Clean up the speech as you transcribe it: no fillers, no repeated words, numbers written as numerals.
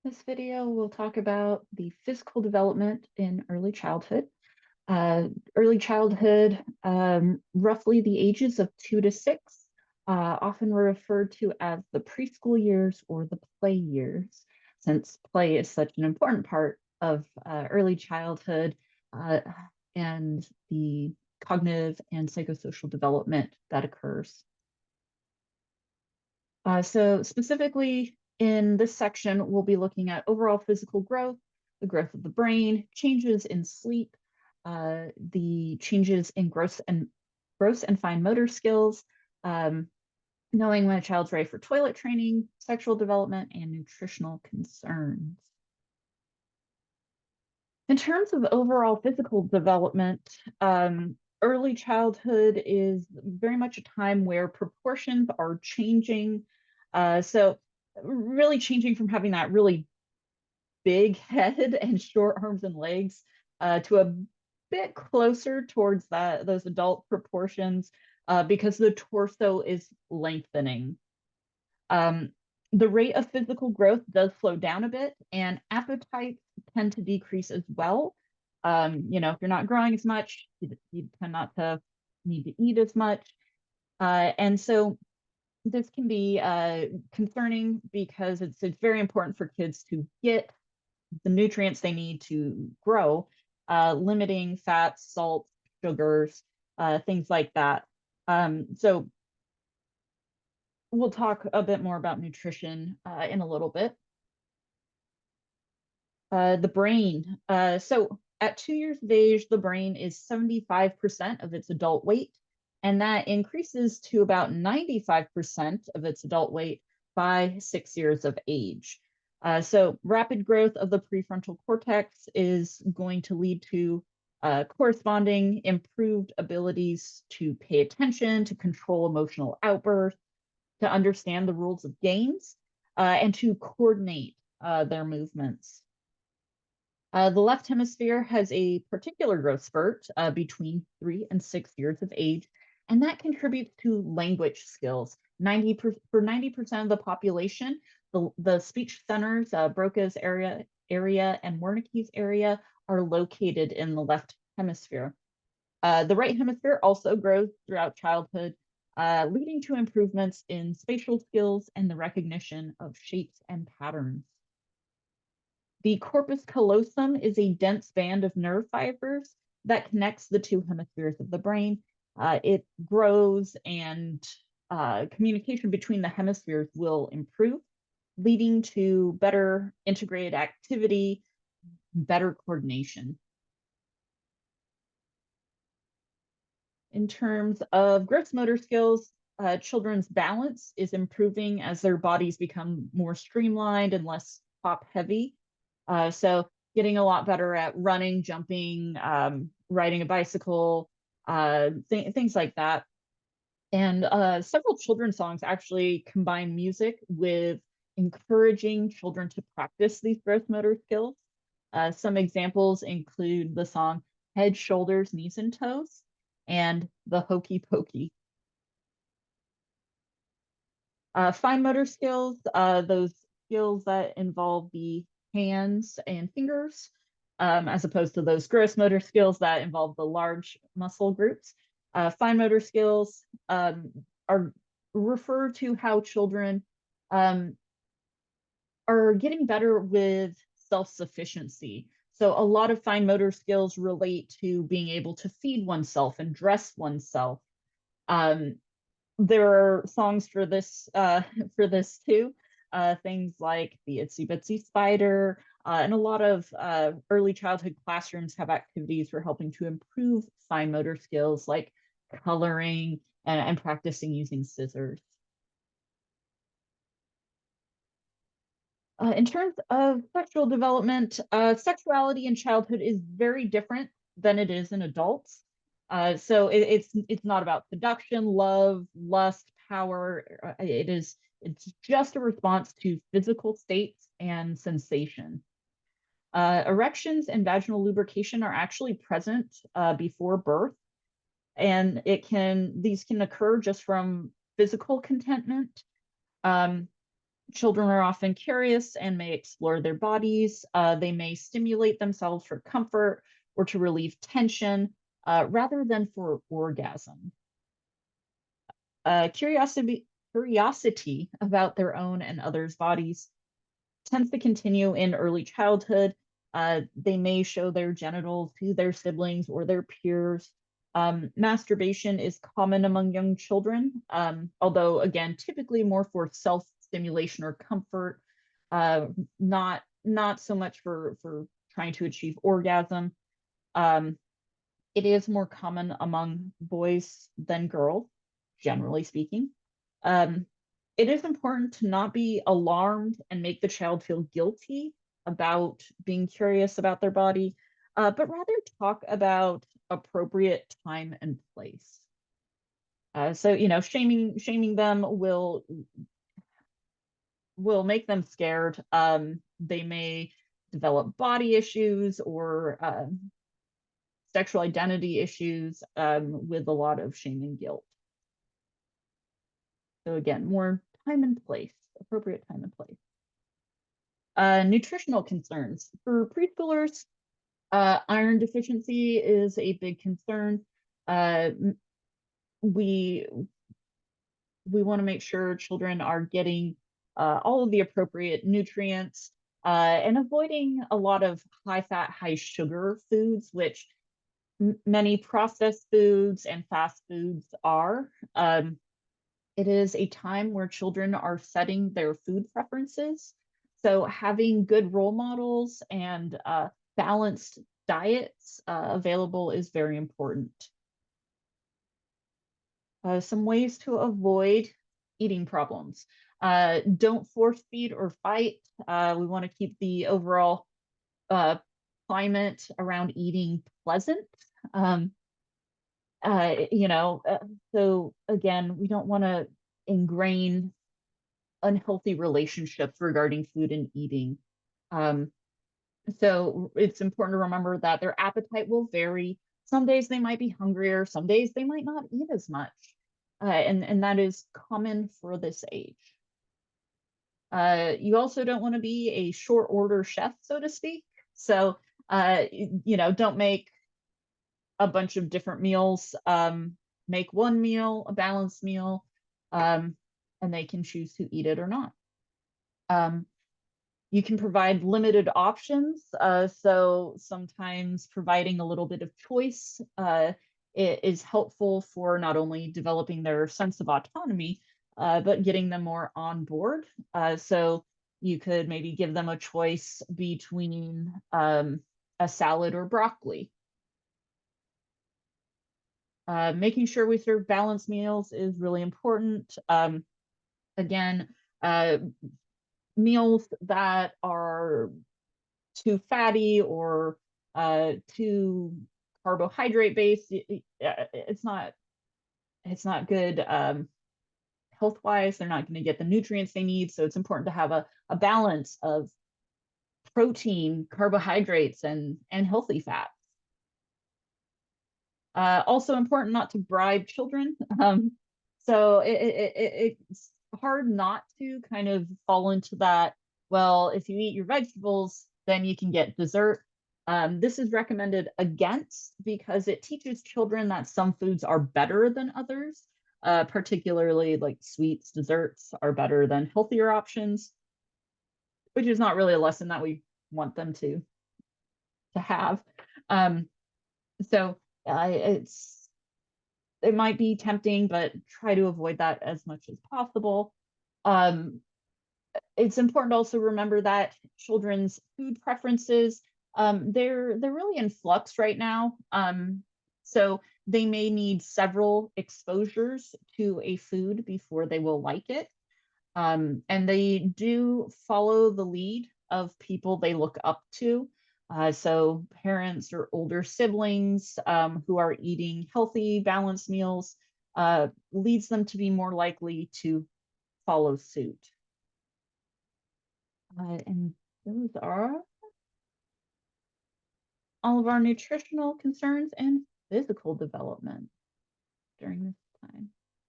This video will talk about the physical development in early childhood. Early childhood, roughly the ages of 2 to 6, often referred to as the preschool years or the play years, since play is such an important part of early childhood uh, and the cognitive and psychosocial development that occurs. So specifically in this section, we'll be looking at overall physical growth, the growth of the brain, changes in sleep, the changes in gross and fine motor skills, um, knowing when a child's ready for toilet training, sexual development, and nutritional concerns. In terms of overall physical development, early childhood is very much a time where proportions are changing. So, really changing from having that really big head and short arms and legs to a bit closer towards those adult proportions because the torso is lengthening. Um, the rate of physical growth does slow down a bit, and appetites tend to decrease as well. If you're not growing as much, you tend not to need to eat as much. And so this can be concerning because it's very important for kids to get the nutrients they need to grow, limiting fats, salts, sugars, things like that. So we'll talk a bit more about nutrition in a little bit. The brain. So at 2 years of age, the brain is 75% of its adult weight, and that increases to about 95% of its adult weight by 6 years of age. So rapid growth of the prefrontal cortex is going to lead to corresponding improved abilities to pay attention, to control emotional outbursts, to understand the rules of games, and to coordinate their movements. The left hemisphere has a particular growth spurt between 3 and 6 years of age, and that contributes to language skills. For 90% of the population, the speech centers, Broca's area and Wernicke's area, are located in the left hemisphere. The right hemisphere also grows throughout childhood, leading to improvements in spatial skills and the recognition of shapes and patterns. The corpus callosum is a dense band of nerve fibers that connects the two hemispheres of the brain. It grows and communication between the hemispheres will improve, leading to better integrated activity, better coordination. In terms of gross motor skills, children's balance is improving as their bodies become more streamlined and less top heavy. So getting a lot better at running, jumping, riding a bicycle, things like that. And several children's songs actually combine music with encouraging children to practice these gross motor skills. Some examples include the song Head, Shoulders, Knees, and Toes and the Hokey Pokey. Fine motor skills, those skills that involve the hands and fingers, as opposed to those gross motor skills that involve the large muscle groups. Fine motor skills are refer to how children are getting better with self-sufficiency. So a lot of fine motor skills relate to being able to feed oneself and dress oneself. Um, there are songs for this for this too. Things like the Itsy Bitsy Spider, and a lot of early childhood classrooms have activities for helping to improve fine motor skills like coloring and practicing using scissors. In terms of sexual development, sexuality in childhood is very different than it is in adults. So it's not about seduction, love, lust, power. It's just a response to physical states and sensation. Erections and vaginal lubrication are actually present before birth, and these can occur just from physical contentment. Um, Children are often curious and may explore their bodies. They may stimulate themselves for comfort or to relieve tension rather than for orgasm. Curiosity about their own and others' bodies tends to continue in early childhood. They may show their genitals to their siblings or their peers. Masturbation is common among young children, although again, typically more for self-stimulation or comfort, uh, not so much for trying to achieve orgasm. Um, it is more common among boys than girls, generally speaking. Um, it is important to not be alarmed and make the child feel guilty about being curious about their body, but rather talk about appropriate time and place. So shaming them will make them scared. They may develop body issues or sexual identity issues with a lot of shame and guilt. So again, more time and place, appropriate time and place. Nutritional concerns. For preschoolers, iron deficiency is a big concern. Uh, we we want to make sure children are getting all of the appropriate nutrients and avoiding a lot of high fat, high sugar foods, which many processed foods and fast foods are. It is a time where children are setting their food preferences. So having good role models and balanced diets available is very important. Some ways to avoid eating problems. Don't force feed or fight. We want to keep the overall uh, climate around eating pleasant. Um, so again, we don't want to ingrain unhealthy relationships regarding food and eating. Um, so it's important to remember that their appetite will vary. Some days they might be hungrier, some days they might not eat as much. And that is common for this age. You also don't want to be a short order chef, so to speak. So, don't make a bunch of different meals. Make one meal, a balanced meal, and they can choose to eat it or not. Um, you can provide limited options. So sometimes providing a little bit of choice is helpful for not only developing their sense of autonomy, but getting them more on board. So you could maybe give them a choice between a salad or broccoli. Making sure we serve balanced meals is really important. Again, uh, meals that are too fatty or too carbohydrate based, it's not good health wise. They're not going to get the nutrients they need. So it's important to have a balance of protein, carbohydrates, and healthy fats. Also important not to bribe children. So it's hard not to kind of fall into that. Well, if you eat your vegetables, then you can get dessert. This is recommended against because it teaches children that some foods are better than others, particularly like sweets, desserts are better than healthier options, which is not really a lesson that we want them to have. Um, so it might be tempting, but try to avoid that as much as possible. Um, it's important to also remember that children's food preferences, they're really in flux right now. So they may need several exposures to a food before they will like it. And they do follow the lead of people they look up to. So parents or older siblings who are eating healthy, balanced meals leads them to be more likely to follow suit. And those are all of our nutritional concerns and physical development during this time.